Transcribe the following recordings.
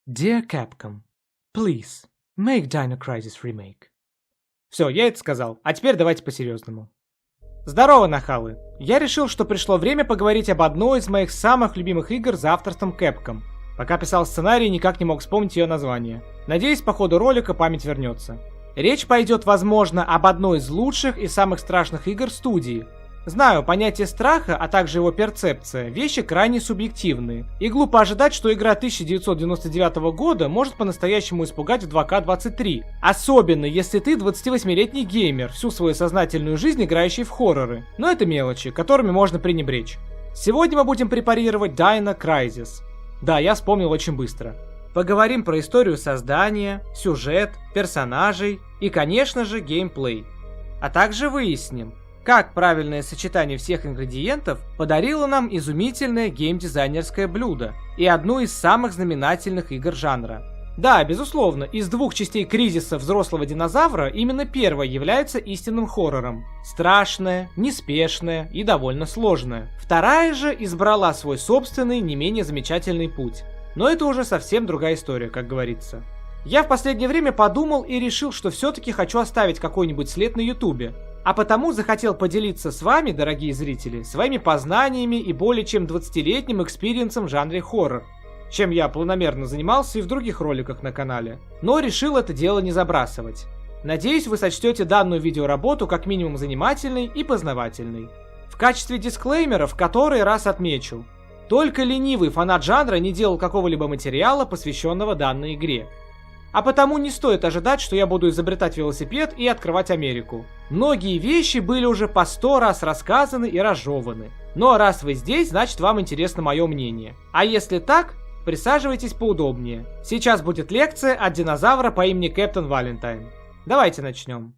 Dear Capcom, please, make Dino Crisis remake. Все, я это сказал, а теперь давайте по-серьезному. Здорово, нахалы! Я решил, что пришло время поговорить об одной из моих самых любимых игр за авторством Capcom. Пока писал сценарий, никак не мог вспомнить ее название. Надеюсь, по ходу ролика память вернется. Речь пойдет, возможно, об одной из лучших и самых страшных игр студии. Знаю, понятие страха, а также его перцепция – вещи крайне субъективные. И глупо ожидать, что игра 1999 года может по-настоящему испугать в 2К23. Особенно, если ты 28-летний геймер, всю свою сознательную жизнь играющий в хорроры. Но это мелочи, которыми можно пренебречь. Сегодня мы будем препарировать Dino Crisis. Да, я вспомнил очень быстро. Поговорим про историю создания, сюжет, персонажей и, конечно же, геймплей. А также выясним, как правильное сочетание всех ингредиентов подарило нам изумительное геймдизайнерское блюдо и одну из самых знаменательных игр жанра. Да, безусловно, из двух частей кризиса взрослого динозавра именно первая является истинным хоррором. Страшная, неспешная и довольно сложная. Вторая же избрала свой собственный, не менее замечательный путь. Но это уже совсем другая история, как говорится. Я в последнее время подумал и решил, что все-таки хочу оставить какой-нибудь след на ютубе. А потому захотел поделиться с вами, дорогие зрители, своими познаниями и более чем 20-летним экспириенсом в жанре хоррор, чем я планомерно занимался и в других роликах на канале, но решил это дело не забрасывать. Надеюсь, вы сочтете данную видеоработу как минимум занимательной и познавательной. В качестве дисклеймера в который раз отмечу, только ленивый фанат жанра не делал какого-либо материала, посвященного данной игре. А потому не стоит ожидать, что я буду изобретать велосипед и открывать Америку. Многие вещи были уже по 100 раз рассказаны и разжеваны. Но раз вы здесь, значит вам интересно мое мнение. А если так, присаживайтесь поудобнее. Сейчас будет лекция от динозавра по имени Кэптон Валентайн. Давайте начнем.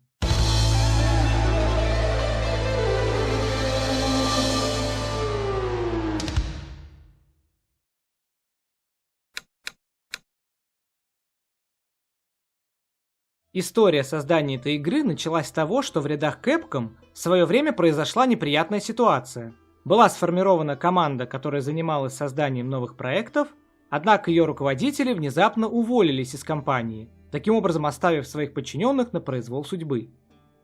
История создания этой игры началась с того, что в рядах Capcom в свое время произошла неприятная ситуация. Была сформирована команда, которая занималась созданием новых проектов, однако ее руководители внезапно уволились из компании, таким образом оставив своих подчиненных на произвол судьбы.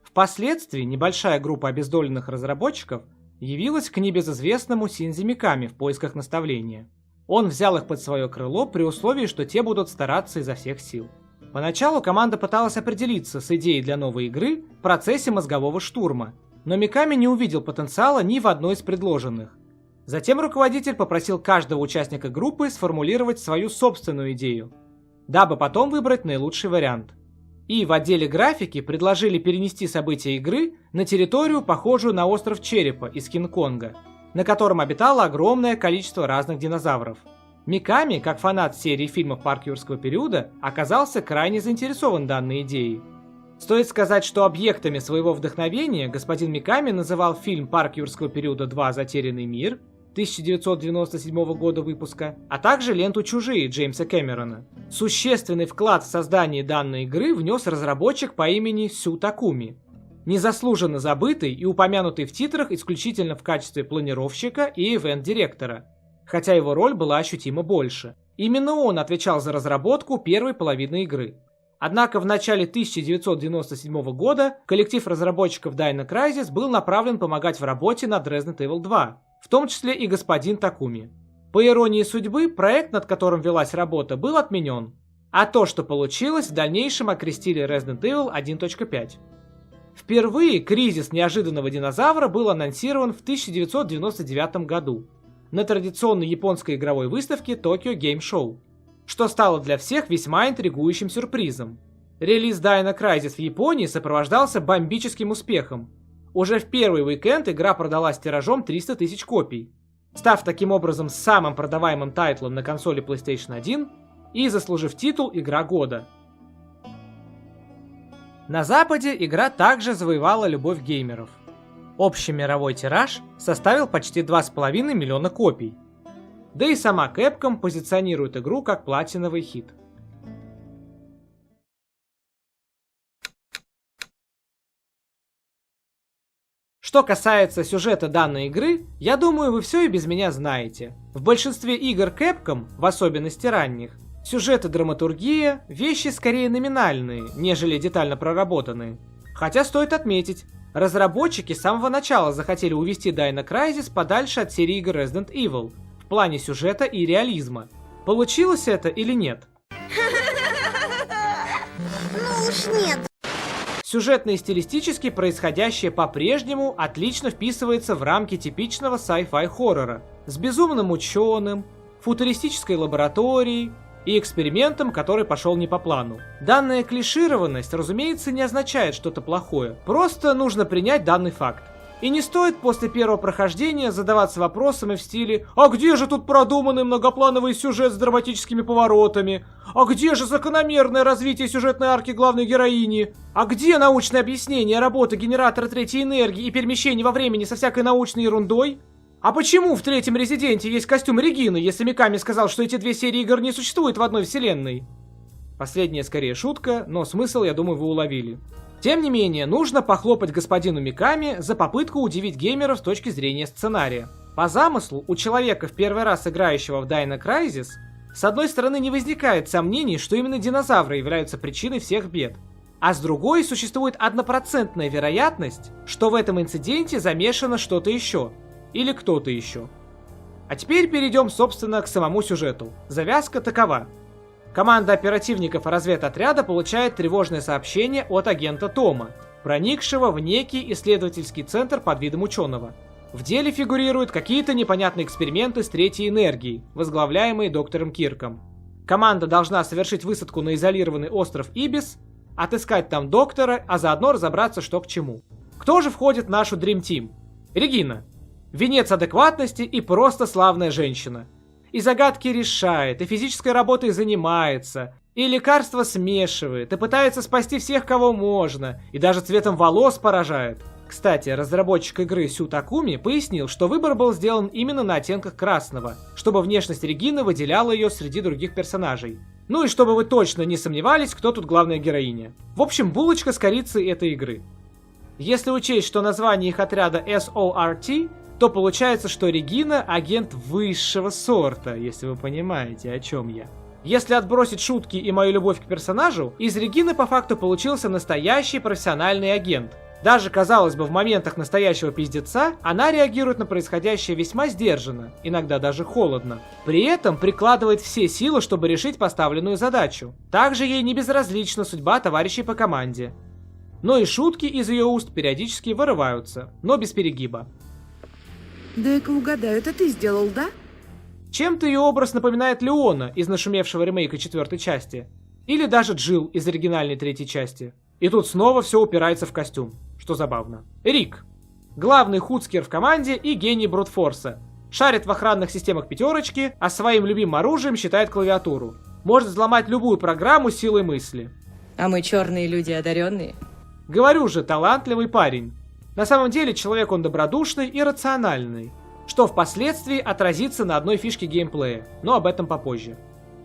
Впоследствии небольшая группа обездоленных разработчиков явилась к небезызвестному Синдзи Миками в поисках наставления. Он взял их под свое крыло при условии, что те будут стараться изо всех сил. Поначалу команда пыталась определиться с идеей для новой игры в процессе мозгового штурма, но Миками не увидел потенциала ни в одной из предложенных. Затем руководитель попросил каждого участника группы сформулировать свою собственную идею, дабы потом выбрать наилучший вариант. И в отделе графики предложили перенести события игры на территорию, похожую на остров Черепа из Кинг-Конга, на котором обитало огромное количество разных динозавров. Миками, как фанат серии фильмов парк юрского периода, оказался крайне заинтересован данной идеей. Стоит сказать, что объектами своего вдохновения господин Миками называл фильм «Парк юрского периода 2. Затерянный мир» 1997 года выпуска, а также ленту «Чужие» Джеймса Кэмерона. Существенный вклад в создание данной игры внес разработчик по имени Сю Такуми, незаслуженно забытый и упомянутый в титрах исключительно в качестве планировщика и ивент-директора, хотя его роль была ощутимо больше. Именно он отвечал за разработку первой половины игры. Однако в начале 1997 года коллектив разработчиков Dino Crisis был направлен помогать в работе над Resident Evil 2, в том числе и господин Такуми. По иронии судьбы, проект, над которым велась работа, был отменен, а то, что получилось, в дальнейшем окрестили Resident Evil 1.5. Впервые кризис неожиданного динозавра был анонсирован в 1999 году на традиционной японской игровой выставке Tokyo Game Show, что стало для всех весьма интригующим сюрпризом. Релиз Dino Crisis в Японии сопровождался бомбическим успехом. Уже в первый уикенд игра продалась тиражом 300 тысяч копий, став таким образом самым продаваемым тайтлом на консоли PlayStation 1 и заслужив титул «Игра года». На Западе игра также завоевала любовь геймеров. Общий мировой тираж составил почти 2,5 миллиона копий. Да и сама Capcom позиционирует игру как платиновый хит. Что касается сюжета данной игры, я думаю, вы все и без меня знаете. В большинстве игр Capcom, в особенности ранних, Сюжет и драматургия – вещи скорее номинальные, нежели детально проработанные. Хотя стоит отметить, разработчики с самого начала захотели увести Dino Crisis подальше от серии игр Resident Evil в плане сюжета и реализма. Получилось это или нет? Ну уж нет. Сюжетно и стилистически происходящее по-прежнему отлично вписывается в рамки типичного sci-fi хоррора с безумным ученым, футуристической лабораторией и экспериментом, который пошел не по плану. Данная клишированность, разумеется, не означает что-то плохое, просто нужно принять данный факт. И не стоит после первого прохождения задаваться вопросами в стиле «А где же тут продуманный многоплановый сюжет с драматическими поворотами? А где же закономерное развитие сюжетной арки главной героини? А где научное объяснение работы генератора третьей энергии и перемещений во времени со всякой научной ерундой? А почему в третьем Резиденте есть костюм Регины, если Миками сказал, что эти две серии игр не существуют в одной вселенной?» Последняя скорее шутка, но смысл, я думаю, вы уловили. Тем не менее, нужно похлопать господину Миками за попытку удивить геймеров с точки зрения сценария. По замыслу, у человека, в первый раз играющего в Dino Crisis, с одной стороны не возникает сомнений, что именно динозавры являются причиной всех бед, а с другой существует 1% вероятность, что в этом инциденте замешано что-то еще, или кто-то еще. А теперь перейдем, собственно, к самому сюжету. Завязка такова. Команда оперативников разведотряда получает тревожное сообщение от агента Тома, проникшего в некий исследовательский центр под видом ученого. В деле фигурируют какие-то непонятные эксперименты с третьей энергией, возглавляемые доктором Кирком. Команда должна совершить высадку на изолированный остров Ибис, отыскать там доктора, а заодно разобраться, что к чему. Кто же входит в нашу Dream Team? Регина. Венец адекватности и просто славная женщина. И загадки решает, и физической работой занимается, и лекарства смешивает, и пытается спасти всех, кого можно, и даже цветом волос поражает. Кстати, разработчик игры Сю Такуми пояснил, что выбор был сделан именно на оттенках красного, чтобы внешность Регины выделяла ее среди других персонажей. Ну и чтобы вы точно не сомневались, кто тут главная героиня. В общем, булочка с корицей этой игры. Если учесть, что название их отряда SORT, то получается, что Регина агент высшего сорта, если вы понимаете, о чем я. Если отбросить шутки и мою любовь к персонажу, из Регины по факту получился настоящий профессиональный агент. Даже, казалось бы, в моментах настоящего пиздеца она реагирует на происходящее весьма сдержанно, иногда даже холодно. При этом прикладывает все силы, чтобы решить поставленную задачу. Также ей не безразлична судьба товарищей по команде. Но и шутки из ее уст периодически вырываются, но без перегиба. Дай-ка угадаю, это ты сделал, да? Чем-то ее образ напоминает Леона из нашумевшего ремейка 4-й части. Или даже Джилл из оригинальной 3-й части. И тут снова все упирается в костюм, что забавно. Рик. Главный хуцкер в команде и гений брутфорса. Шарит в охранных системах пятерочки, а своим любимым оружием считает клавиатуру. Может взломать любую программу силой мысли. А мы черные люди одаренные. Говорю же, талантливый парень. На самом деле человек он добродушный и рациональный, что впоследствии отразится на одной фишке геймплея, но об этом попозже.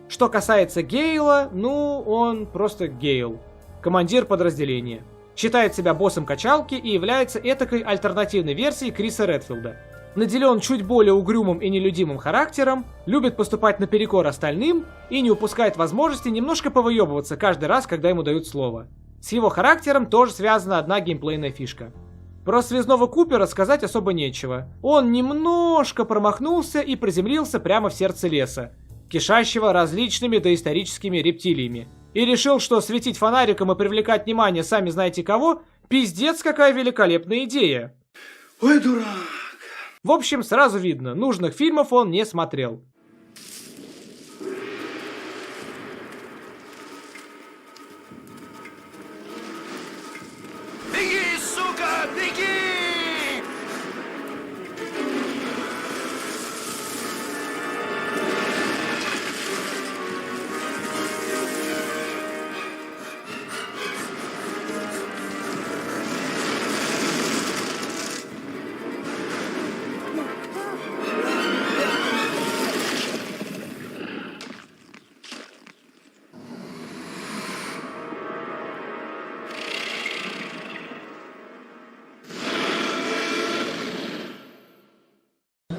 Что касается Гейла, ну, он просто Гейл. Командир подразделения. Считает себя боссом качалки и является этакой альтернативной версией Криса Редфилда. Наделен чуть более угрюмым и нелюдимым характером, любит поступать наперекор остальным и не упускает возможности немножко повыебываться каждый раз, когда ему дают слово. С его характером тоже связана одна геймплейная фишка. Про связного Купера сказать особо нечего. Он немножко промахнулся и приземлился прямо в сердце леса, кишащего различными доисторическими рептилиями. И решил, что светить фонариком и привлекать внимание сами знаете кого, пиздец какая великолепная идея. Ой, дурак. В общем, сразу видно, нужных фильмов он не смотрел. Беги, сука, беги!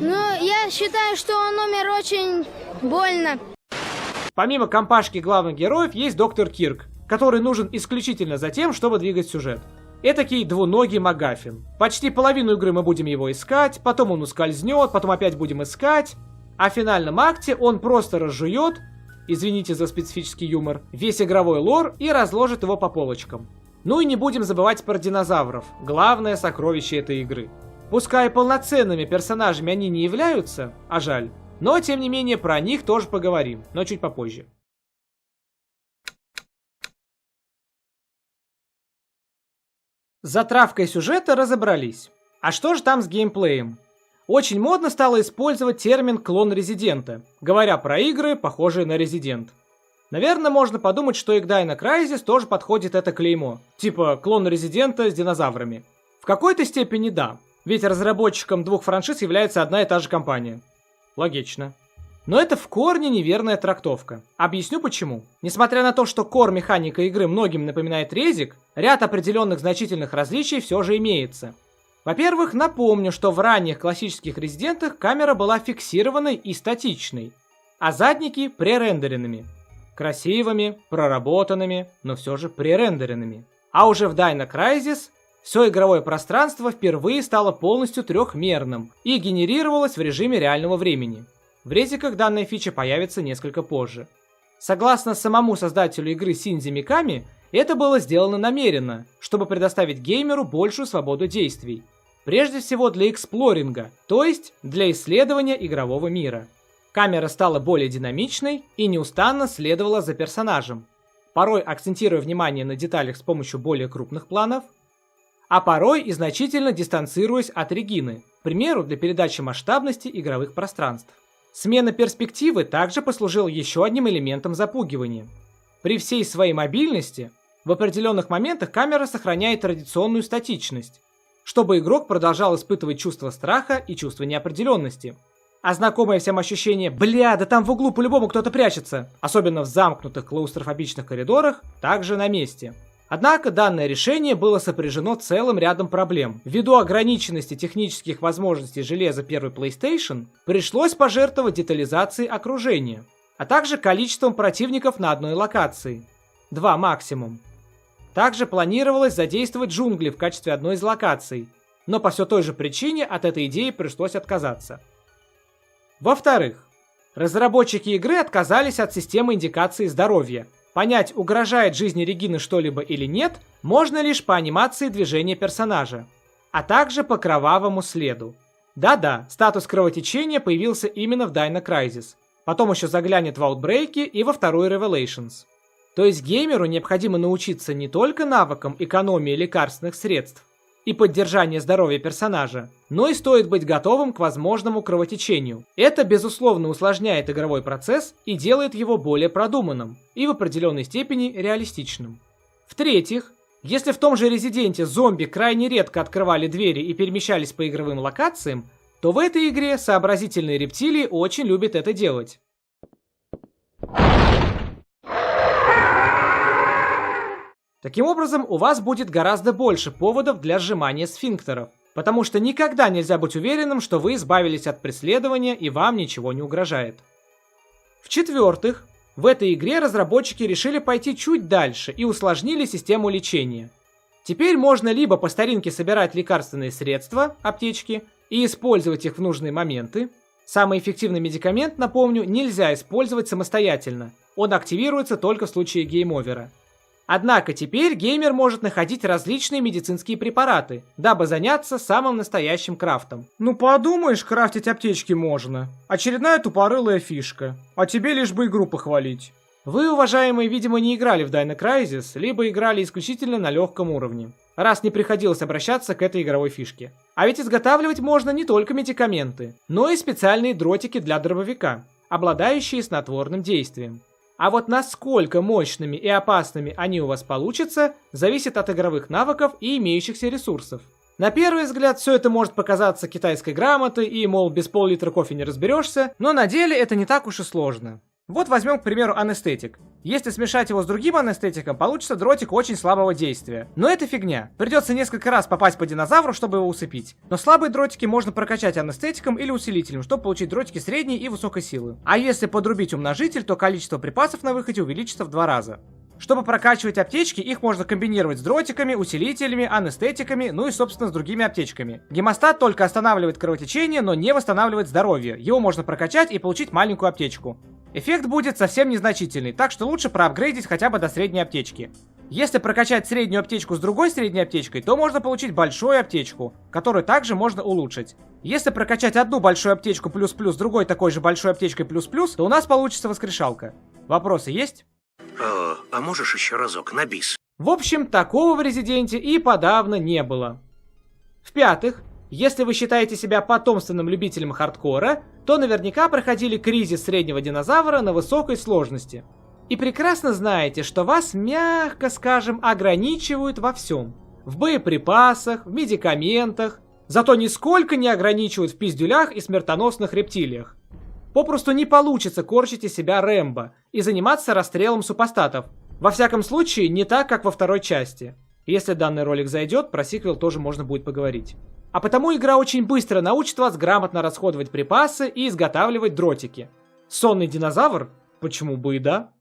Но я считаю, что он умер очень больно. Помимо компашки главных героев есть доктор Кирк, который нужен исключительно за тем, чтобы двигать сюжет. Этакий двуногий МакГаффин. Почти половину игры мы будем его искать, потом он ускользнет, потом опять будем искать. А в финальном акте он просто разжует, извините за специфический юмор, весь игровой лор и разложит его по полочкам. Ну и не будем забывать про динозавров, главное сокровище этой игры. Пускай полноценными персонажами они не являются, а жаль, но тем не менее про них тоже поговорим, но чуть попозже. С затравкой сюжета разобрались. А что же там с геймплеем? Очень модно стало использовать термин «клон Резидента», говоря про игры, похожие на Резидент. Наверное, можно подумать, что и к Dino Crisis тоже подходит это клеймо. Типа клон Резидента с динозаврами. В какой-то степени да, ведь разработчиком двух франшиз является одна и та же компания. Логично. Но это в корне неверная трактовка. Объясню почему. Несмотря на то, что кор-механика игры многим напоминает резик, ряд определенных значительных различий все же имеется. Во-первых, напомню, что в ранних классических резидентах камера была фиксированной и статичной, а задники пререндеренными. Красивыми, проработанными, но все же пререндеренными. А уже в Dino Crisis все игровое пространство впервые стало полностью трехмерным и генерировалось в режиме реального времени. В резиках данная фича появится несколько позже. Согласно самому создателю игры Синдзи Миками, это было сделано намеренно, чтобы предоставить геймеру большую свободу действий. Прежде всего для эксплоринга, то есть для исследования игрового мира. Камера стала более динамичной и неустанно следовала за персонажем, порой акцентируя внимание на деталях с помощью более крупных планов, а порой и значительно дистанцируясь от Регины, к примеру, для передачи масштабности игровых пространств. Смена перспективы также послужила еще одним элементом запугивания. При всей своей мобильности, в определенных моментах камера сохраняет традиционную статичность, чтобы игрок продолжал испытывать чувство страха и чувство неопределенности. А знакомое всем ощущение «бля, да там в углу по-любому кто-то прячется», особенно в замкнутых клаустрофобичных коридорах, также на месте. Однако данное решение было сопряжено целым рядом проблем. Ввиду ограниченности технических возможностей железа первой PlayStation, пришлось пожертвовать детализацией окружения, а также количеством противников на одной локации. 2 максимум. Также планировалось задействовать джунгли в качестве одной из локаций, но по все той же причине от этой идеи пришлось отказаться. Во-вторых, разработчики игры отказались от системы индикации здоровья. Понять, угрожает жизни Регины что-либо или нет, можно лишь по анимации движения персонажа, а также по кровавому следу. Да-да, статус кровотечения появился именно в Dino Crisis. Потом еще заглянет в Outbreak и во второй Revelations. То есть геймеру необходимо научиться не только навыкам экономии лекарственных средств и поддержания здоровья персонажа, но и стоит быть готовым к возможному кровотечению. Это, безусловно, усложняет игровой процесс и делает его более продуманным и в определенной степени реалистичным. В-третьих, если в том же Резиденте зомби крайне редко открывали двери и перемещались по игровым локациям, то в этой игре сообразительные рептилии очень любят это делать. Таким образом, у вас будет гораздо больше поводов для сжимания сфинктеров, потому что никогда нельзя быть уверенным, что вы избавились от преследования и вам ничего не угрожает. В-четвертых, в этой игре разработчики решили пойти чуть дальше и усложнили систему лечения. Теперь можно либо по старинке собирать лекарственные средства, аптечки, и использовать их в нужные моменты. Самый эффективный медикамент, напомню, нельзя использовать самостоятельно, он активируется только в случае гейм-овера. Однако теперь геймер может находить различные медицинские препараты, дабы заняться самым настоящим крафтом. Ну подумаешь, крафтить аптечки можно. Очередная тупорылая фишка. А тебе лишь бы игру похвалить. Вы, уважаемые, видимо, не играли в Dino Crisis, либо играли исключительно на легком уровне, раз не приходилось обращаться к этой игровой фишке. А ведь изготавливать можно не только медикаменты, но и специальные дротики для дробовика, обладающие снотворным действием. А вот насколько мощными и опасными они у вас получатся, зависит от игровых навыков и имеющихся ресурсов. На первый взгляд все это может показаться китайской грамотой и, мол, без пол-литра кофе не разберешься, но на деле это не так уж и сложно. Вот возьмем, к примеру, анестетик. Если смешать его с другим анестетиком, получится дротик очень слабого действия. Но это фигня. Придется несколько раз попасть по динозавру, чтобы его усыпить. Но слабые дротики можно прокачать анестетиком или усилителем, чтобы получить дротики средней и высокой силы. А если подрубить умножитель, то количество припасов на выходе увеличится в 2 раза. Чтобы прокачивать аптечки, их можно комбинировать с дротиками, усилителями, анестетиками, ну и, собственно, с другими аптечками. Гемостат только останавливает кровотечение, но не восстанавливает здоровье. Его можно прокачать и получить маленькую аптечку. Эффект будет совсем незначительный, так что лучше проапгрейдить хотя бы до средней аптечки. Если прокачать среднюю аптечку с другой средней аптечкой, то можно получить большую аптечку, которую также можно улучшить. Если прокачать одну большую аптечку плюс-плюс с другой такой же большой аптечкой плюс-плюс, то у нас получится воскрешалка. Вопросы есть? А можешь еще разок на бис? В общем, такого в Резиденте и подавно не было. В-пятых, если вы считаете себя потомственным любителем хардкора, то наверняка проходили кризис среднего динозавра на высокой сложности. И прекрасно знаете, что вас, мягко скажем, ограничивают во всем. В боеприпасах, в медикаментах, зато нисколько не ограничивают в пиздюлях и смертоносных рептилиях. Попросту не получится корчить из себя Рэмбо и заниматься расстрелом супостатов. Во всяком случае, не так, как во второй части. Если данный ролик зайдет, про сиквел тоже можно будет поговорить. А потому игра очень быстро научит вас грамотно расходовать припасы и изготавливать дротики. Сонный динозавр? Почему бы и да?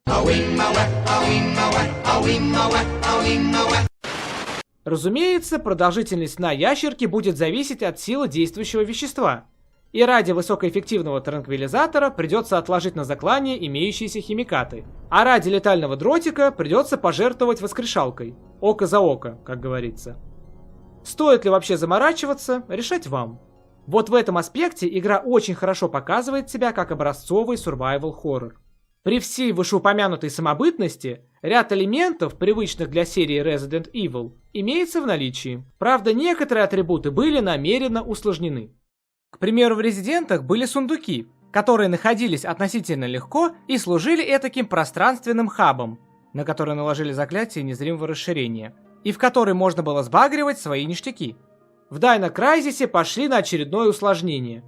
Разумеется, продолжительность сна ящерки будет зависеть от силы действующего вещества. И ради высокоэффективного транквилизатора придется отложить на заклание имеющиеся химикаты. А ради летального дротика придется пожертвовать воскрешалкой. Око за око, как говорится. Стоит ли вообще заморачиваться, решать вам. Вот в этом аспекте игра очень хорошо показывает себя как образцовый survival horror. При всей вышеупомянутой самобытности, ряд элементов, привычных для серии Resident Evil, имеется в наличии. Правда, некоторые атрибуты были намеренно усложнены. К примеру, в Резидентах были сундуки, которые находились относительно легко и служили этаким пространственным хабом, на который наложили заклятие незримого расширения, и в который можно было сбагривать свои ништяки. В Dino Crisis пошли на очередное усложнение.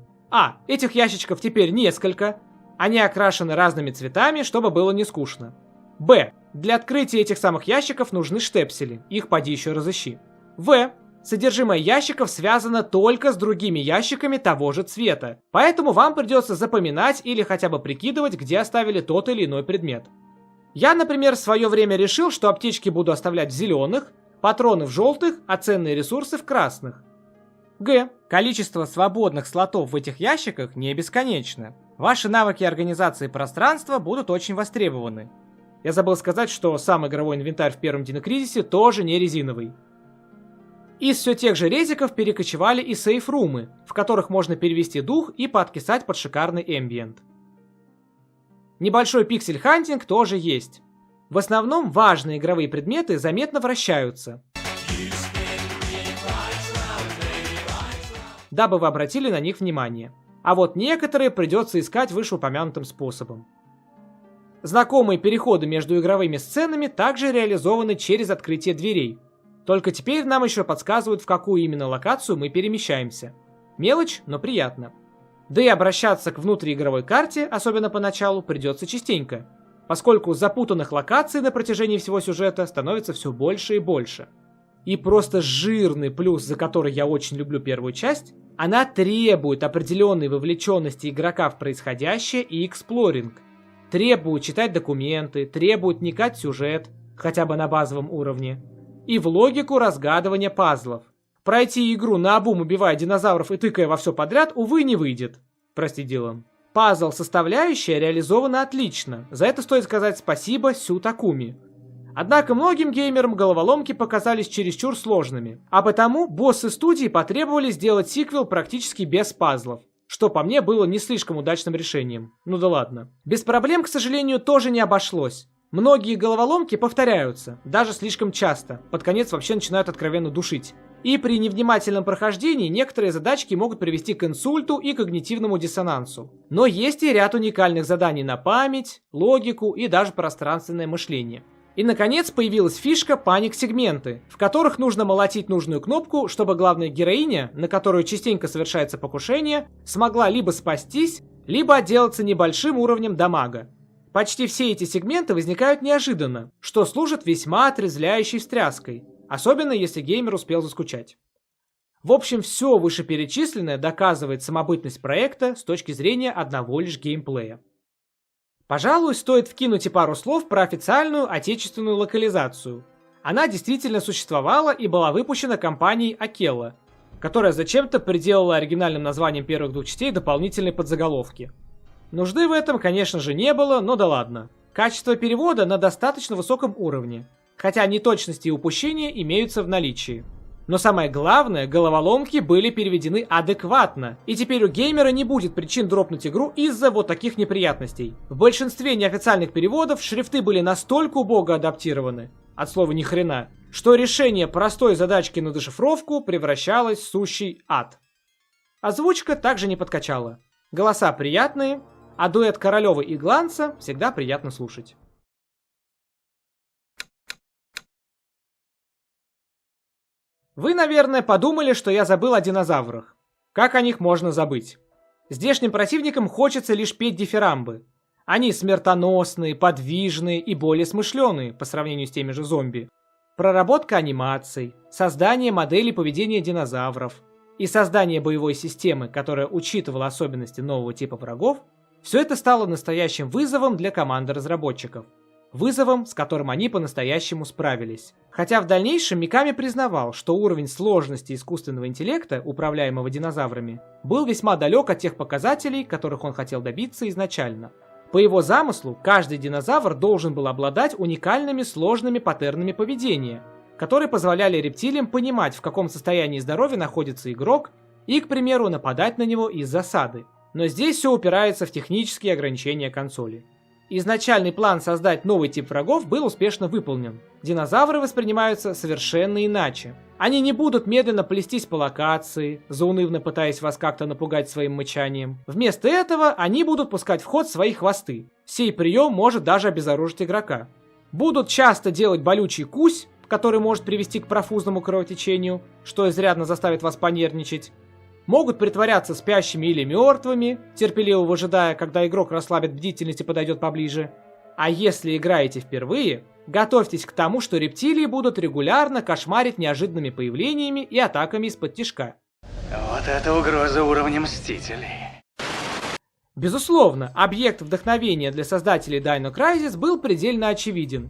Этих ящичков теперь несколько. Они окрашены разными цветами, чтобы было не скучно. Для открытия этих самых ящиков нужны штепсели, их поди еще разыщи. Содержимое ящиков связано только с другими ящиками того же цвета, поэтому вам придется запоминать или хотя бы прикидывать, где оставили тот или иной предмет. Я, например, в свое время решил, что аптечки буду оставлять в зеленых, патроны в желтых, а ценные ресурсы в красных. Количество свободных слотов в этих ящиках не бесконечно. Ваши навыки организации пространства будут очень востребованы. Я забыл сказать, что сам игровой инвентарь в первом Динокризисе тоже не резиновый. Из все тех же резиков перекочевали и сейф-румы, в которых можно перевести дух и пооткисать под шикарный эмбиент. Небольшой пиксель-хантинг тоже есть. В основном важные игровые предметы заметно вращаются, дабы вы обратили на них внимание. А вот некоторые придется искать вышеупомянутым способом. Знакомые переходы между игровыми сценами также реализованы через открытие дверей. Только теперь нам еще подсказывают, в какую именно локацию мы перемещаемся. Мелочь, но приятно. Да и обращаться к внутриигровой карте, особенно поначалу, придется частенько, поскольку запутанных локаций на протяжении всего сюжета становится все больше и больше. И просто жирный плюс, за который я очень люблю первую часть, она требует определенной вовлеченности игрока в происходящее и эксплоринг. Требует читать документы, требует вникать в сюжет, хотя бы на базовом уровне, и в логику разгадывания пазлов. Пройти игру наобум, убивая динозавров и тыкая во все подряд, увы, не выйдет. Прости, Дилан. Пазл-составляющая реализована отлично, за это стоит сказать спасибо Сю Такуми. Однако многим геймерам головоломки показались чересчур сложными, а потому боссы студии потребовали сделать сиквел практически без пазлов, что по мне было не слишком удачным решением. Ну да ладно. Без проблем, к сожалению, тоже не обошлось. Многие головоломки повторяются, даже слишком часто, под конец вообще начинают откровенно душить. И при невнимательном прохождении некоторые задачки могут привести к инсульту и когнитивному диссонансу. Но есть и ряд уникальных заданий на память, логику и даже пространственное мышление. И наконец появилась фишка паник-сегменты, в которых нужно молотить нужную кнопку, чтобы главная героиня, на которую частенько совершается покушение, смогла либо спастись, либо отделаться небольшим уровнем дамага. Почти все эти сегменты возникают неожиданно, что служит весьма отрезвляющей встряской, особенно если геймер успел заскучать. В общем, все вышеперечисленное доказывает самобытность проекта с точки зрения одного лишь геймплея. Пожалуй, стоит вкинуть и пару слов про официальную отечественную локализацию. Она действительно существовала и была выпущена компанией Акела, которая зачем-то приделала оригинальным названием первых двух частей дополнительные подзаголовки. Нужды в этом, конечно же, не было, но да ладно. Качество перевода на достаточно высоком уровне, хотя неточности и упущения имеются в наличии. Но самое главное, головоломки были переведены адекватно, и теперь у геймера не будет причин дропнуть игру из-за вот таких неприятностей. В большинстве неофициальных переводов шрифты были настолько убого адаптированы, от слова ни хрена, что решение простой задачки на дешифровку превращалось в сущий ад. Озвучка также не подкачала. Голоса приятные, а дуэт Королёва и Гланца всегда приятно слушать. Вы, наверное, подумали, что я забыл о динозаврах. Как о них можно забыть? Здешним противникам хочется лишь петь дифирамбы. Они смертоносные, подвижные и более смышленые по сравнению с теми же зомби. Проработка анимаций, создание моделей поведения динозавров и создание боевой системы, которая учитывала особенности нового типа врагов, все это стало настоящим вызовом для команды разработчиков. Вызовом, с которым они по-настоящему справились. Хотя в дальнейшем Миками признавал, что уровень сложности искусственного интеллекта, управляемого динозаврами, был весьма далек от тех показателей, которых он хотел добиться изначально. По его замыслу, каждый динозавр должен был обладать уникальными сложными паттернами поведения, которые позволяли рептилиям понимать, в каком состоянии здоровья находится игрок, и, к примеру, нападать на него из засады. Но здесь все упирается в технические ограничения консоли. Изначальный план создать новый тип врагов был успешно выполнен. Динозавры воспринимаются совершенно иначе. Они не будут медленно плестись по локации, заунывно пытаясь вас как-то напугать своим мычанием. Вместо этого они будут пускать в ход свои хвосты. Сей прием может даже обезоружить игрока. Будут часто делать болючий кусь, который может привести к профузному кровотечению, что изрядно заставит вас понервничать. Могут притворяться спящими или мертвыми, терпеливо выжидая, когда игрок расслабит бдительность и подойдет поближе. А если играете впервые, готовьтесь к тому, что рептилии будут регулярно кошмарить неожиданными появлениями и атаками из-под тишка. Вот это угроза уровня Мстителей. Безусловно, объект вдохновения для создателей Dino Crisis был предельно очевиден.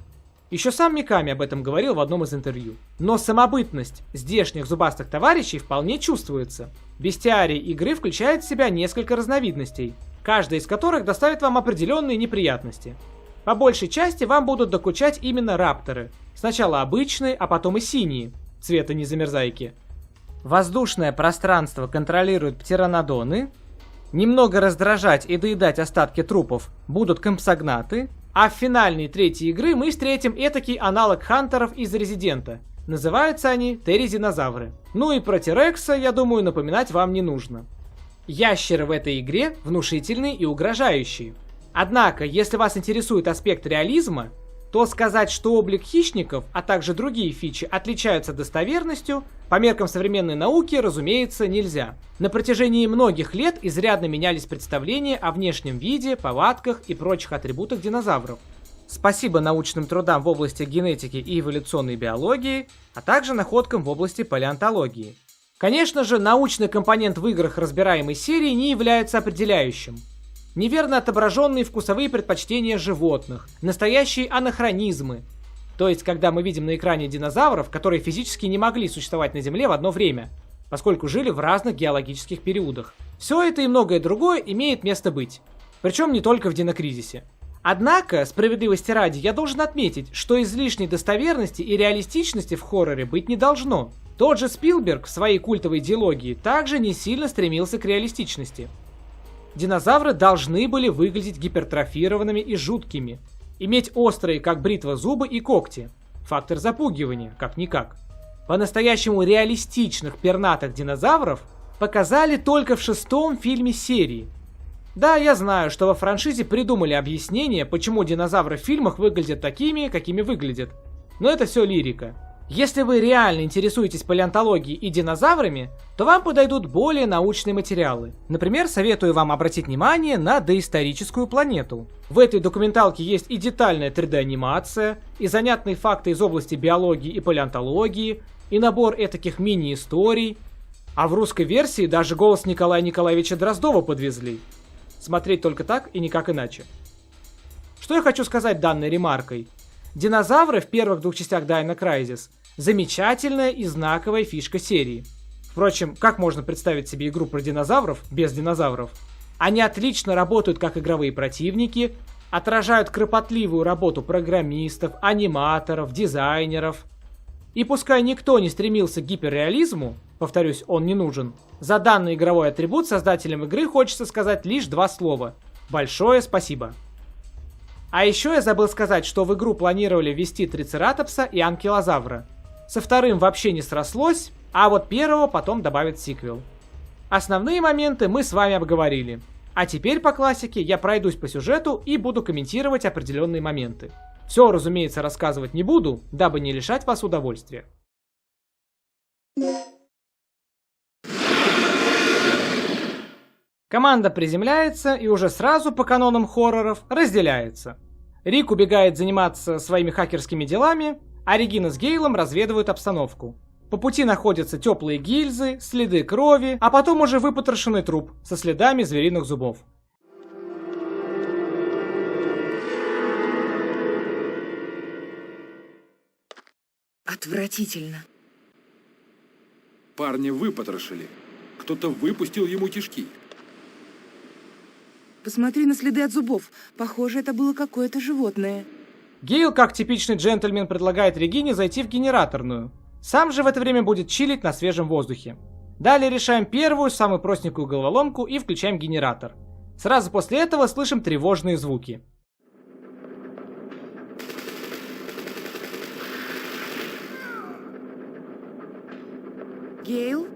Еще сам Миками об этом говорил в одном из интервью. Но самобытность здешних зубастых товарищей вполне чувствуется. Бестиарий игры включает в себя несколько разновидностей, каждая из которых доставит вам определенные неприятности. По большей части вам будут докучать именно рапторы. Сначала обычные, а потом и синие, цвета незамерзайки. Воздушное пространство контролируют птеранодоны. Немного раздражать и доедать остатки трупов будут компсогнаты. А в финальной третьей игры мы встретим этакий аналог хантеров из Резидента. Называются они Терезинозавры. Ну и про Терекса, я думаю, напоминать вам не нужно. Ящеры в этой игре внушительные и угрожающие. Однако, если вас интересует аспект реализма, то сказать, что облик хищников, а также другие фичи отличаются достоверностью, по меркам современной науки, разумеется, нельзя. На протяжении многих лет изрядно менялись представления о внешнем виде, повадках и прочих атрибутах динозавров. Спасибо научным трудам в области генетики и эволюционной биологии, а также находкам в области палеонтологии. Конечно же, научный компонент в играх разбираемой серии не является определяющим. Неверно отображенные вкусовые предпочтения животных, настоящие анахронизмы. То есть, когда мы видим на экране динозавров, которые физически не могли существовать на Земле в одно время, поскольку жили в разных геологических периодах. Все это и многое другое имеет место быть. Причем не только в Динокризисе. Однако, справедливости ради, я должен отметить, что излишней достоверности и реалистичности в хорроре быть не должно. Тот же Спилберг в своей культовой диалогии также не сильно стремился к реалистичности. Динозавры должны были выглядеть гипертрофированными и жуткими, иметь острые, как бритва, зубы и когти. Фактор запугивания, как-никак. По-настоящему реалистичных пернатых динозавров показали только в 6-м фильме серии. Да, я знаю, что во франшизе придумали объяснение, почему динозавры в фильмах выглядят такими, какими выглядят. Но это все лирика. Если вы реально интересуетесь палеонтологией и динозаврами, то вам подойдут более научные материалы. Например, советую вам обратить внимание на доисторическую планету. В этой документалке есть и детальная 3D-анимация, и занятные факты из области биологии и палеонтологии, и набор этаких мини-историй. А в русской версии даже голос Николая Николаевича Дроздова подвезли. Смотреть только так и никак иначе. Что я хочу сказать данной ремаркой? Динозавры в первых 2 частях Dino Crisis – замечательная и знаковая фишка серии. Впрочем, как можно представить себе игру про динозавров без динозавров? Они отлично работают как игровые противники, отражают кропотливую работу программистов, аниматоров, дизайнеров. И пускай никто не стремился к гиперреализму, повторюсь, он не нужен, за данный игровой атрибут создателям игры хочется сказать лишь 2 слова. Большое спасибо. А еще я забыл сказать, что в игру планировали ввести Трицератопса и Анкилозавра. Со вторым вообще не срослось, а вот первого потом добавят в сиквел. Основные моменты мы с вами обговорили. А теперь по классике я пройдусь по сюжету и буду комментировать определенные моменты. Все, разумеется, рассказывать не буду, дабы не лишать вас удовольствия. Команда приземляется и уже сразу по канонам хорроров разделяется. Рик убегает заниматься своими хакерскими делами, а Регина с Гейлом разведывают обстановку. По пути находятся теплые гильзы, следы крови, а потом уже выпотрошенный труп со следами звериных зубов. Отвратительно. Парня выпотрошили. Кто-то выпустил ему кишки. Посмотри на следы от зубов. Похоже, это было какое-то животное. Гейл, как типичный джентльмен, предлагает Регине зайти в генераторную. Сам же в это время будет чилить на свежем воздухе. Далее решаем первую, самую простенькую головоломку и включаем генератор. Сразу после этого слышим тревожные звуки. Гейл?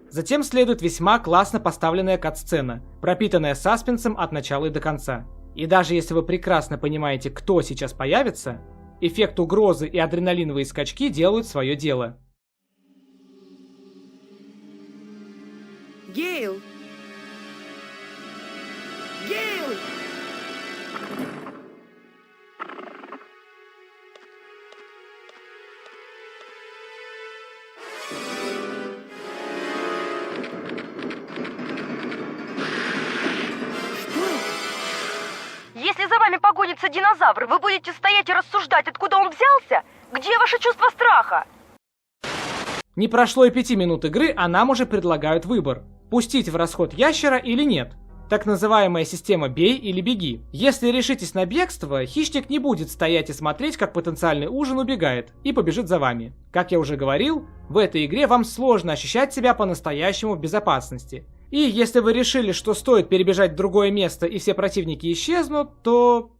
Затем следует весьма классно поставленная кат-сцена, пропитанная саспенсом от начала и до конца. И даже если вы прекрасно понимаете, кто сейчас появится, эффект угрозы и адреналиновые скачки делают свое дело. Гейл! Гейл! Если за вами погонится динозавр, вы будете стоять и рассуждать, откуда он взялся? Где ваше чувство страха? Не прошло и 5 минут игры, а нам уже предлагают выбор. Пустить в расход ящера или нет. Так называемая система «бей или беги». Если решитесь на бегство, хищник не будет стоять и смотреть, как потенциальный ужин убегает, и побежит за вами. Как я уже говорил, в этой игре вам сложно ощущать себя по-настоящему в безопасности. И если вы решили, что стоит перебежать в другое место и все противники исчезнут, то...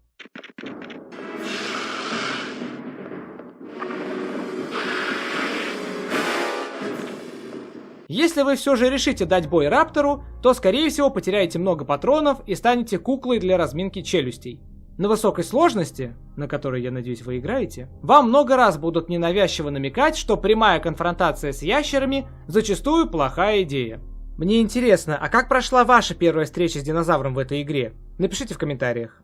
Если вы все же решите дать бой Раптору, то скорее всего потеряете много патронов и станете куклой для разминки челюстей. На высокой сложности, на которой, я надеюсь, вы играете, вам много раз будут ненавязчиво намекать, что прямая конфронтация с ящерами зачастую плохая идея. Мне интересно, а как прошла ваша первая встреча с динозавром в этой игре? Напишите в комментариях.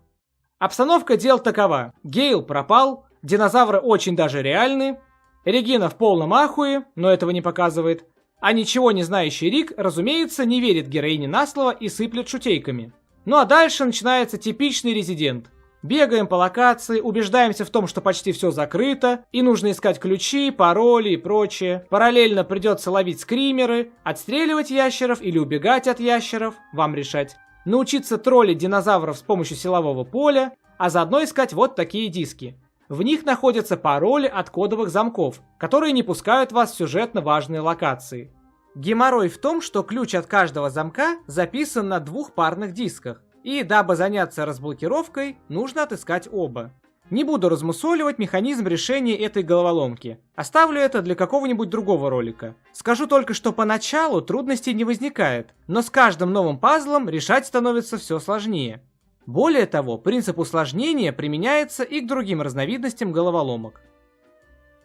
Обстановка дел такова. Гейл пропал, динозавры очень даже реальны, Регина в полном ахуе, но этого не показывает, а ничего не знающий Рик, разумеется, не верит героине на слово и сыплет шутейками. Ну а дальше начинается типичный резидент. Бегаем по локации, убеждаемся в том, что почти все закрыто, и нужно искать ключи, пароли и прочее. Параллельно придется ловить скримеры, отстреливать ящеров или убегать от ящеров, вам решать. Научиться троллить динозавров с помощью силового поля, а заодно искать вот такие диски. В них находятся пароли от кодовых замков, которые не пускают вас в сюжетно важные локации. Геморрой в том, что ключ от каждого замка записан на 2 парных дисках. И дабы заняться разблокировкой, нужно отыскать оба. Не буду размусоливать механизм решения этой головоломки. Оставлю это для какого-нибудь другого ролика. Скажу только, что поначалу трудностей не возникает, но с каждым новым пазлом решать становится все сложнее. Более того, принцип усложнения применяется и к другим разновидностям головоломок.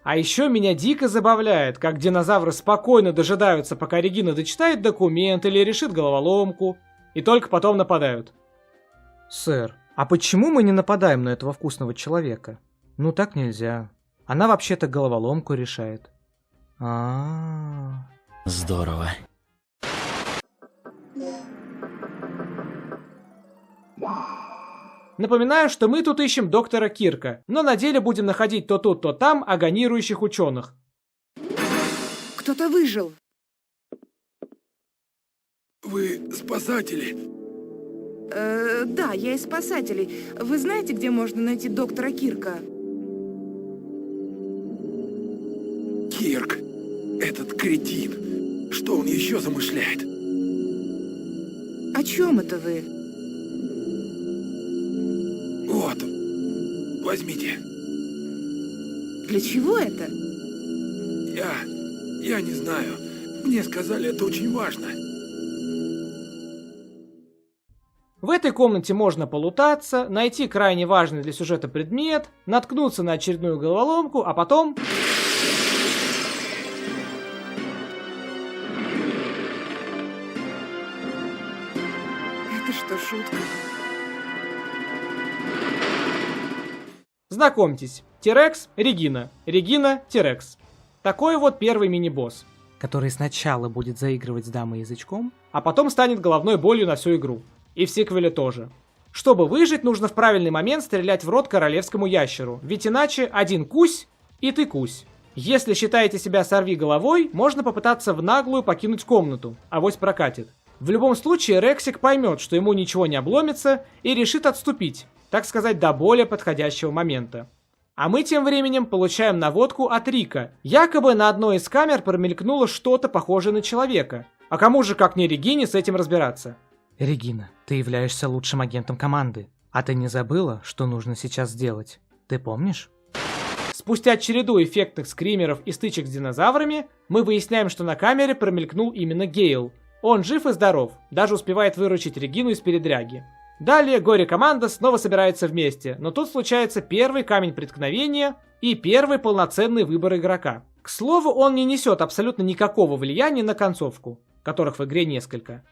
А еще меня дико забавляет, как динозавры спокойно дожидаются, пока Регина дочитает документ или решит головоломку, и только потом нападают. Сэр, а почему мы не нападаем на этого вкусного человека? Ну так нельзя. Она вообще-то головоломку решает. Здорово. Напоминаю, что мы тут ищем доктора Кирка, но на деле будем находить то тут, то там агонирующих ученых. Кто-то выжил. Вы спасатели. Да, я из спасателей. Вы знаете, где можно найти доктора Кирка? Кирк. Этот кретин. Что он еще замышляет? О чем это вы? Вот. Возьмите. Для чего это? Я не знаю. Мне сказали, это очень важно. В этой комнате можно полутаться, найти крайне важный для сюжета предмет, наткнуться на очередную головоломку, а потом... Это что, шутка? Знакомьтесь, Тирекс, Регина. Регина, Тирекс. Такой вот первый мини-босс, который сначала будет заигрывать с дамой язычком, а потом станет головной болью на всю игру. И в сиквеле тоже. Чтобы выжить, нужно в правильный момент стрелять в рот королевскому ящеру, ведь иначе один кусь, и ты кусь. Если считаете себя сорви головой, можно попытаться в наглую покинуть комнату, авось прокатит. В любом случае, Рексик поймет, что ему ничего не обломится, и решит отступить, так сказать, до более подходящего момента. А мы тем временем получаем наводку от Рика. Якобы на одной из камер промелькнуло что-то похожее на человека. А кому же, как не Регине, с этим разбираться? Регина, ты являешься лучшим агентом команды. А ты не забыла, что нужно сейчас сделать? Ты помнишь? Спустя череду эффектных скримеров и стычек с динозаврами, мы выясняем, что на камере промелькнул именно Гейл. Он жив и здоров, даже успевает выручить Регину из передряги. Далее горе-команда снова собирается вместе, но тут случается первый камень преткновения и первый полноценный выбор игрока. К слову, он не несет абсолютно никакого влияния на концовку, которых в игре несколько.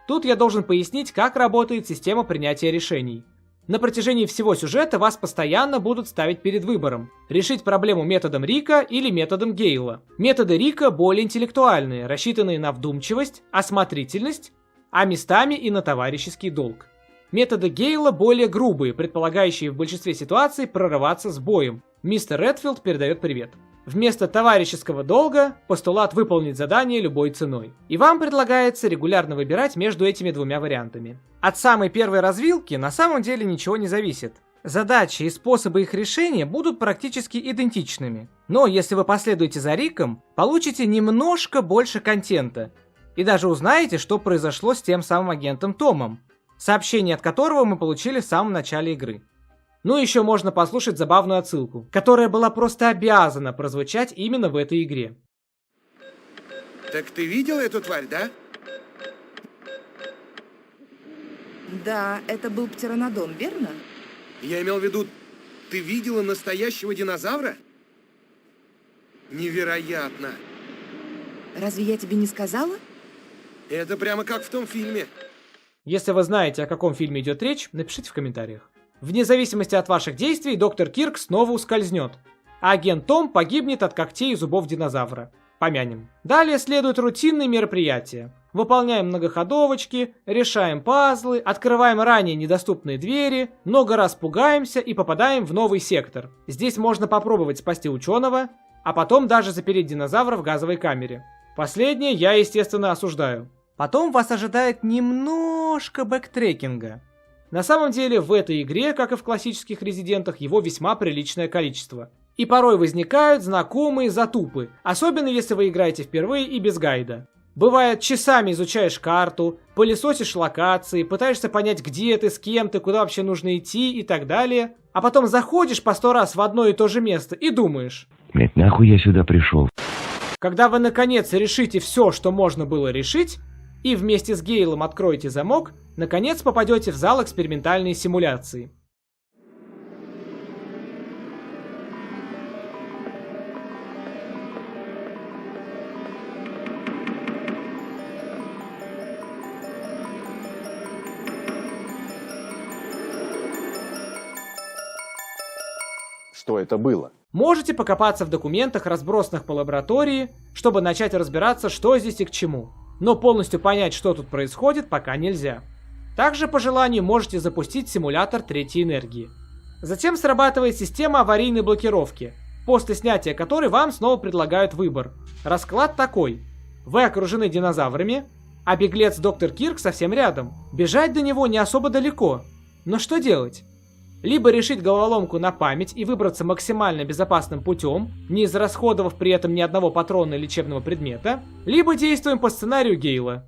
Тут я должен пояснить, как работает система принятия решений. На протяжении всего сюжета вас постоянно будут ставить перед выбором: решить проблему методом Рика или методом Гейла. Методы Рика более интеллектуальные, рассчитанные на вдумчивость, осмотрительность, а местами и на товарищеский долг. Методы Гейла более грубые, предполагающие в большинстве ситуаций прорываться с боем. Мистер Редфилд передает привет. Вместо товарищеского долга постулат выполнить задание любой ценой. И вам предлагается регулярно выбирать между этими двумя вариантами. От самой первой развилки на самом деле ничего не зависит. Задачи и способы их решения будут практически идентичными. Но если вы последуете за Риком, получите немножко больше контента. И даже узнаете, что произошло с тем самым агентом Томом, сообщение от которого мы получили в самом начале игры. Ну еще можно послушать забавную отсылку, которая была просто обязана прозвучать именно в этой игре. Так ты видел эту тварь, да? Да, это был птеранодон, верно? Я имел в виду, ты видела настоящего динозавра? Невероятно. Разве я тебе не сказала? Это прямо как в том фильме. Если вы знаете, о каком фильме идет речь, напишите в комментариях. Вне зависимости от ваших действий, доктор Кирк снова ускользнет, а агент Том погибнет от когтей и зубов динозавра. Помянем. Далее следуют рутинные мероприятия. Выполняем многоходовочки, решаем пазлы, открываем ранее недоступные двери, много раз пугаемся и попадаем в новый сектор. Здесь можно попробовать спасти ученого, а потом даже запереть динозавра в газовой камере. Последнее я, естественно, осуждаю. Потом вас ожидает немножко бэктрекинга. На самом деле, в этой игре, как и в классических резидентах, его весьма приличное количество. И порой возникают знакомые затупы, особенно если вы играете впервые и без гайда. Бывает, часами изучаешь карту, пылесосишь локации, пытаешься понять, где ты, с кем ты, куда вообще нужно идти и так далее. А потом заходишь по 100 раз в одно и то же место и думаешь: блять, нахуй я сюда пришел? Когда вы наконец решите все, что можно было решить, и вместе с Гейлом откроете замок, наконец попадете в зал экспериментальной симуляции. что это было. Можете покопаться в документах, разбросанных по лаборатории, чтобы начать разбираться, что здесь и к чему. Но полностью понять, что тут происходит, пока нельзя. Также, по желанию, можете запустить симулятор третьей энергии. Затем срабатывает система аварийной блокировки, после снятия которой вам снова предлагают выбор. Расклад такой. Вы окружены динозаврами, а беглец доктор Кирк совсем рядом. Бежать до него не особо далеко. Но что делать? Либо решить головоломку на память и выбраться максимально безопасным путем, не израсходовав при этом ни одного патрона лечебного предмета, либо действуем по сценарию Гейла.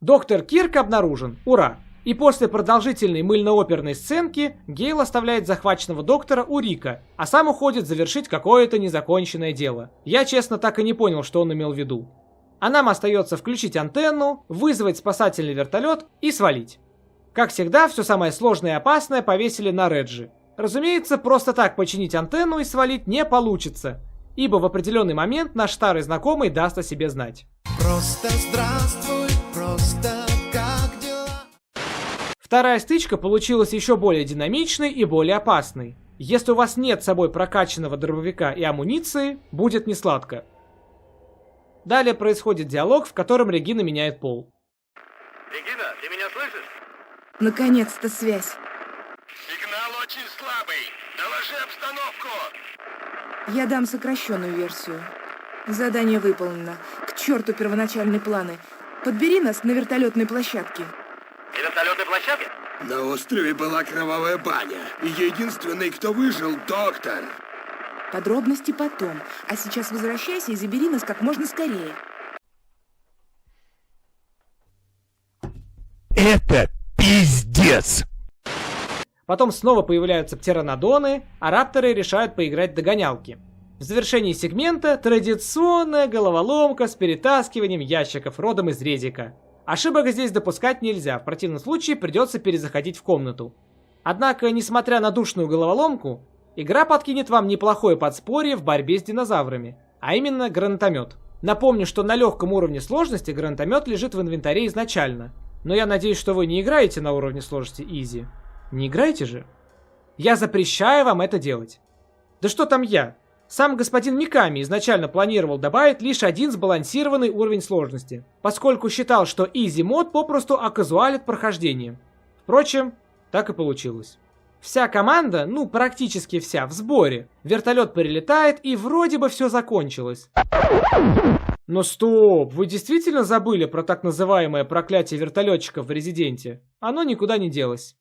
Доктор Кирк обнаружен, ура! И после продолжительной мыльно-оперной сценки Гейл оставляет захваченного доктора у Рика, а сам уходит завершить какое-то незаконченное дело. Я, честно, так и не понял, что он имел в виду. А нам остается включить антенну, вызвать спасательный вертолет и свалить. Как всегда, все самое сложное и опасное повесили на Реджи. Разумеется, просто так починить антенну и свалить не получится, ибо в определенный момент наш старый знакомый даст о себе знать. Просто здравствуй, просто как дела? Вторая стычка получилась еще более динамичной и более опасной. Если у вас нет с собой прокачанного дробовика и амуниции, будет несладко. Далее происходит диалог, в котором Регина меняет пол. Регина, ты меня слышишь? Наконец-то связь. Сигнал очень слабый. Доложи обстановку. Я дам сокращенную версию. Задание выполнено. К черту первоначальные планы. Подбери нас на вертолетной площадке. На вертолетной площадке? На острове была кровавая баня. И единственный, кто выжил, доктор. Подробности потом. А сейчас возвращайся и забери нас как можно скорее. Это пиздец! Потом снова появляются птеранодоны, а рапторы решают поиграть в догонялки. В завершении сегмента традиционная головоломка с перетаскиванием ящиков родом из Редика. Ошибок здесь допускать нельзя, в противном случае придется перезаходить в комнату. Однако, несмотря на душную головоломку, игра подкинет вам неплохое подспорье в борьбе с динозаврами, а именно гранатомет. Напомню, что на легком уровне сложности гранатомет лежит в инвентаре изначально, но я надеюсь, что вы не играете на уровне сложности Easy. Не играете же? Я запрещаю вам это делать. Да что там я? Сам господин Миками изначально планировал добавить лишь один сбалансированный уровень сложности, поскольку считал, что Easy мод попросту оказуалит прохождение. Впрочем, так и получилось. Вся команда, ну практически вся, в сборе. Вертолет прилетает и вроде бы все закончилось. Но стоп, вы действительно забыли про так называемое проклятие вертолетчиков в Резиденте? Оно никуда не делось.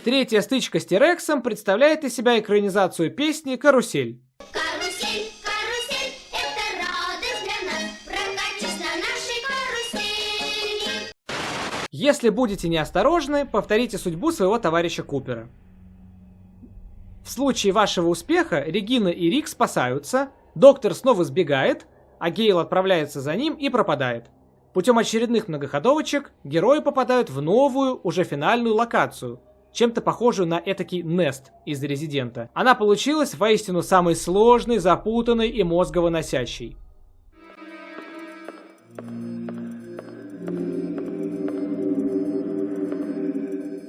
Третья стычка с Тирексом представляет из себя экранизацию песни «Карусель». Карусель, карусель, это радость для нас. Прокатись на нашей карусели. Если будете неосторожны, повторите судьбу своего товарища Купера. В случае вашего успеха Регина и Рик спасаются, доктор снова сбегает, а Гейл отправляется за ним и пропадает. Путем очередных многоходовочек герои попадают в новую, уже финальную локацию, чем-то похожую на этакий Нест из Резидента. Она получилась воистину самой сложной, запутанной и мозговыносящей.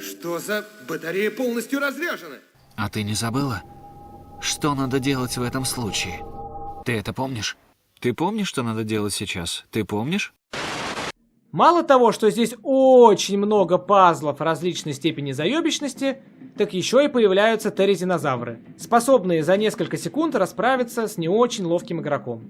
Что за... Батарея полностью разряжена? А ты не забыла? Что надо делать в этом случае? Ты это помнишь? Ты помнишь, что надо делать сейчас? Ты помнишь? Мало того, что здесь очень много пазлов различной степени заебищности, так еще и появляются терридинозавры, способные за несколько секунд расправиться с не очень ловким игроком.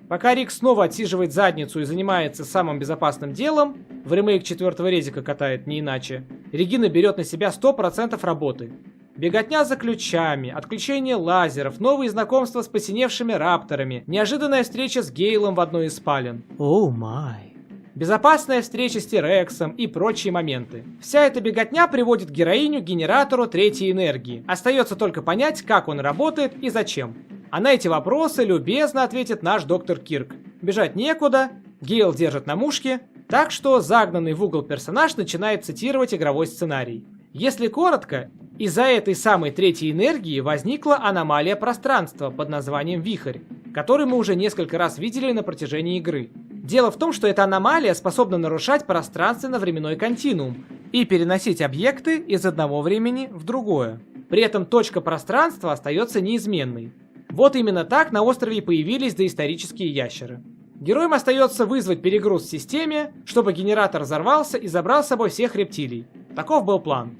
Пока Рик снова отсиживает задницу и занимается самым безопасным делом, в ремейк 4-го Резика катает не иначе, Регина берет на себя 100% работы. Беготня за ключами, отключение лазеров, новые знакомства с посиневшими рапторами, неожиданная встреча с Гейлом в одной из спален. Оу май. Безопасная встреча с Тирексом и прочие моменты. Вся эта беготня приводит героиню к генератору третьей энергии. Остается только понять, как он работает и зачем. А на эти вопросы любезно ответит наш доктор Кирк. Бежать некуда, Гейл держит на мушке, так что загнанный в угол персонаж начинает цитировать игровой сценарий. Если коротко, из-за этой самой третьей энергии возникла аномалия пространства под названием Вихрь, который мы уже несколько раз видели на протяжении игры. Дело в том, что эта аномалия способна нарушать пространственно-временной континуум и переносить объекты из одного времени в другое. При этом точка пространства остается неизменной. Вот именно так на острове и появились доисторические ящеры. Героям остается вызвать перегруз в системе, чтобы генератор взорвался и забрал с собой всех рептилий. Таков был план.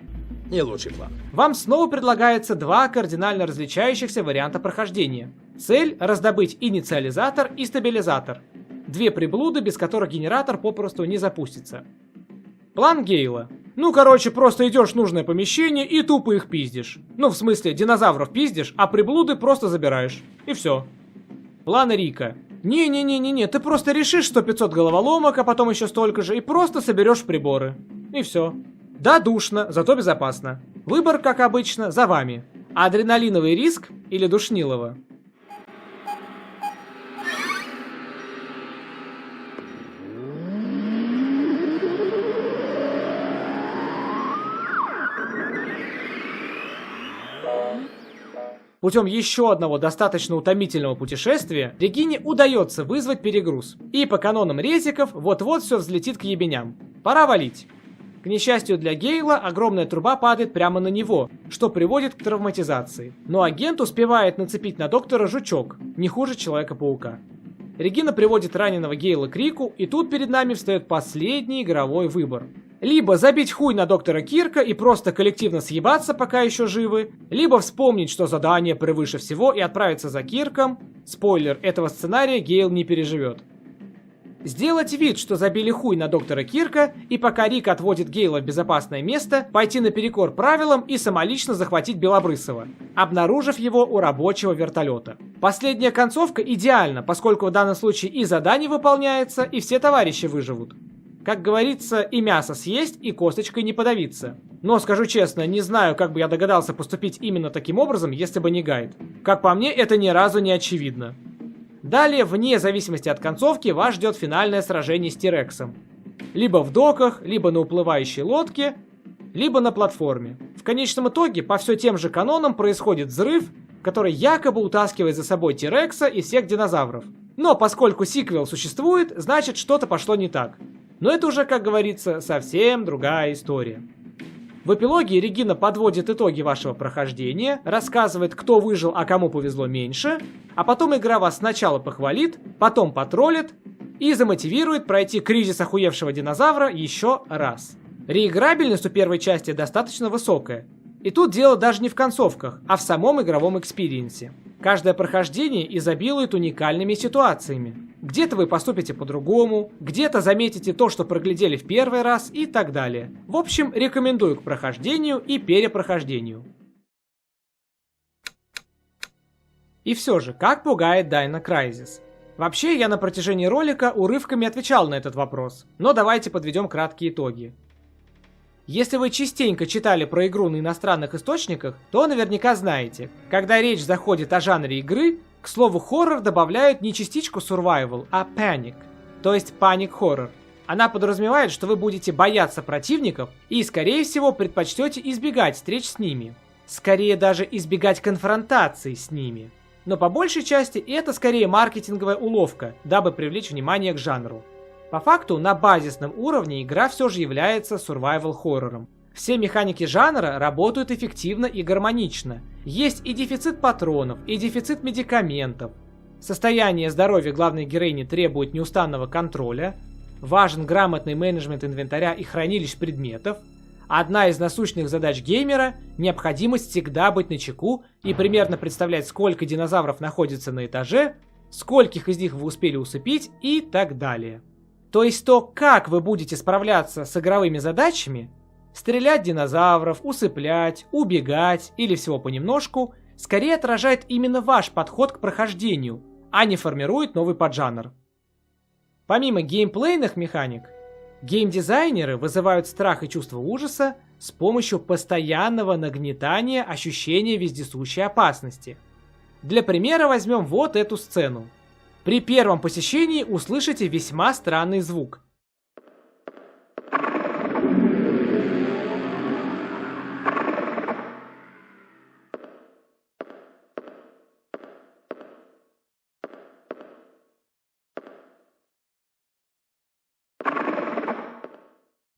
Не лучший план. Вам снова предлагается два кардинально различающихся варианта прохождения. Цель – раздобыть инициализатор и стабилизатор. Две приблуды, без которых генератор попросту не запустится. План Гейла. Просто идешь в нужное помещение и тупо их пиздишь. В смысле, динозавров пиздишь, а приблуды просто забираешь. И все. План Рика. Не-не-не-не-не, ты просто решишь 100-500 головоломок, а потом еще столько же, и просто соберешь приборы. И все. Да, душно, зато безопасно. Выбор, как обычно, за вами. Адреналиновый риск или душнилово? Путем еще одного достаточно утомительного путешествия Регине удается вызвать перегруз. И по канонам резиков вот-вот все взлетит к ебеням. Пора валить. К несчастью для Гейла, огромная труба падает прямо на него, что приводит к травматизации. Но агент успевает нацепить на доктора жучок, не хуже Человека-паука. Регина приводит раненого Гейла к Рику, и тут перед нами встает последний игровой выбор. Либо забить хуй на доктора Кирка и просто коллективно съебаться, пока еще живы, либо вспомнить, что задание превыше всего, и отправиться за Кирком. Спойлер, этого сценария Гейл не переживет. Сделать вид, что забили хуй на доктора Кирка, и пока Рик отводит Гейла в безопасное место, пойти наперекор правилам и самолично захватить Белобрысова, обнаружив его у рабочего вертолета. Последняя концовка идеальна, поскольку в данном случае и задание выполняется, и все товарищи выживут. Как говорится, и мясо съесть, и косточкой не подавиться. Но, скажу честно, не знаю, как бы я догадался поступить именно таким образом, если бы не гайд. Как по мне, это ни разу не очевидно. Далее, вне зависимости от концовки, вас ждет финальное сражение с Тирексом. Либо в доках, либо на уплывающей лодке, либо на платформе. В конечном итоге, по все тем же канонам, происходит взрыв, который якобы утаскивает за собой Тирекса и всех динозавров. Но поскольку сиквел существует, значит что-то пошло не так. Но это уже, как говорится, совсем другая история. В эпилоге Регина подводит итоги вашего прохождения, рассказывает, кто выжил, а кому повезло меньше, а потом игра вас сначала похвалит, потом потроллит и замотивирует пройти кризис охуевшего динозавра еще раз. Реиграбельность у первой части достаточно высокая. И тут дело даже не в концовках, а в самом игровом экспириенсе. Каждое прохождение изобилует уникальными ситуациями. Где-то вы поступите по-другому, где-то заметите то, что проглядели в первый раз и так далее. В общем, рекомендую к прохождению и перепрохождению. И все же, как пугает Dino Crisis? Вообще, я на протяжении ролика урывками отвечал на этот вопрос, но давайте подведем краткие итоги. Если вы частенько читали про игру на иностранных источниках, то наверняка знаете, когда речь заходит о жанре игры, к слову хоррор добавляют не частичку survival, а panic. то есть Panic Horror. Она подразумевает, что вы будете бояться противников и, скорее всего, предпочтете избегать встреч с ними. Скорее даже избегать конфронтаций с ними. Но по большей части это скорее маркетинговая уловка, дабы привлечь внимание к жанру. По факту, на базисном уровне игра все же является survival хоррором. Все механики жанра работают эффективно и гармонично. Есть и дефицит патронов, и дефицит медикаментов. Состояние здоровья главной героини требует неустанного контроля. Важен грамотный менеджмент инвентаря и хранилищ предметов. Одна из насущных задач геймера – необходимость всегда быть начеку и примерно представлять, сколько динозавров находится на этаже, скольких из них вы успели усыпить и так далее. То есть то, как вы будете справляться с игровыми задачами – стрелять динозавров, усыплять, убегать или всего понемножку – скорее отражает именно ваш подход к прохождению, а не формирует новый поджанр. Помимо геймплейных механик, геймдизайнеры вызывают страх и чувство ужаса с помощью постоянного нагнетания ощущения вездесущей опасности. Для примера возьмем вот эту сцену. При первом посещении услышите весьма странный звук.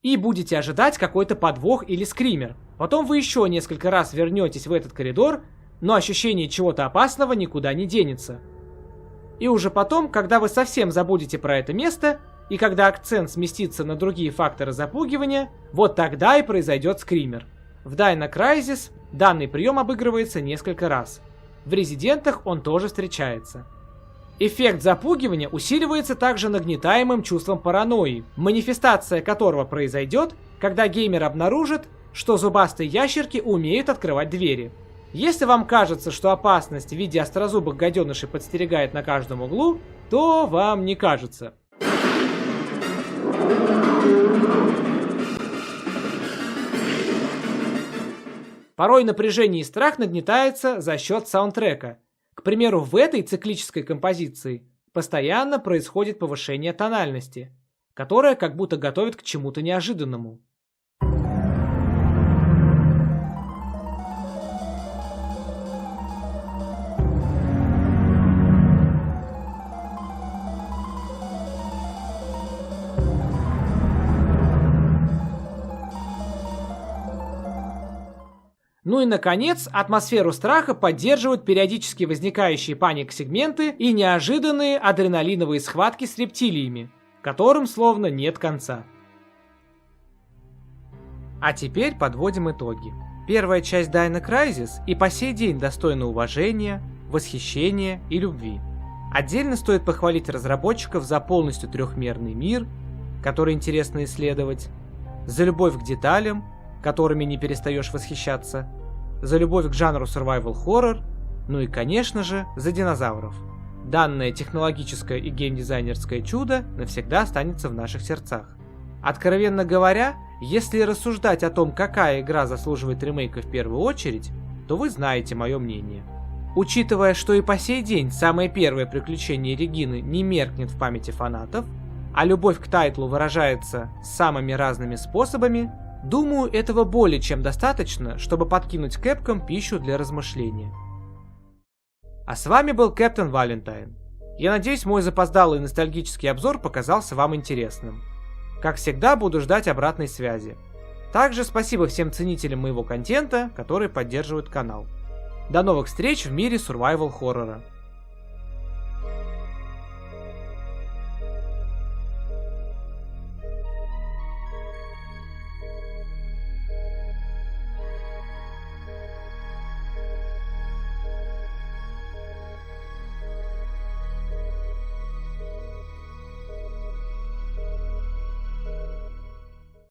И будете ожидать какой-то подвох или скример. Потом вы еще несколько раз вернетесь в этот коридор, но ощущение чего-то опасного никуда не денется. И уже потом, когда вы совсем забудете про это место, и когда акцент сместится на другие факторы запугивания, вот тогда и произойдет скример. В Dino Crisis данный прием обыгрывается несколько раз. В Резидентах он тоже встречается. Эффект запугивания усиливается также нагнетаемым чувством паранойи, манифестация которого произойдет, когда геймер обнаружит, что зубастые ящерки умеют открывать двери. Если вам кажется, что опасность в виде острозубых гаденышей подстерегает на каждом углу, то вам не кажется. Порой напряжение и страх нагнетается за счет саундтрека. К примеру, в этой циклической композиции постоянно происходит повышение тональности, которое как будто готовит к чему-то неожиданному. Ну и, наконец, атмосферу страха поддерживают периодически возникающие паник-сегменты и неожиданные адреналиновые схватки с рептилиями, которым словно нет конца. А теперь подводим итоги. Первая часть Dino Crisis и по сей день достойна уважения, восхищения и любви. Отдельно стоит похвалить разработчиков за полностью трехмерный мир, который интересно исследовать, за любовь к деталям, которыми не перестаешь восхищаться, за любовь к жанру survival horror, ну и, конечно же, за динозавров. Данное технологическое и геймдизайнерское чудо навсегда останется в наших сердцах. Откровенно говоря, если рассуждать о том, какая игра заслуживает ремейка в первую очередь, то вы знаете мое мнение. Учитывая, что и по сей день самое первое приключение Регины не меркнет в памяти фанатов, а любовь к тайтлу выражается самыми разными способами, думаю, этого более чем достаточно, чтобы подкинуть Capcom пищу для размышления. А с вами был Captain Valentine. Я надеюсь, мой запоздалый ностальгический обзор показался вам интересным. Как всегда, буду ждать обратной связи. Также спасибо всем ценителям моего контента, которые поддерживают канал. До новых встреч в мире survival хоррора.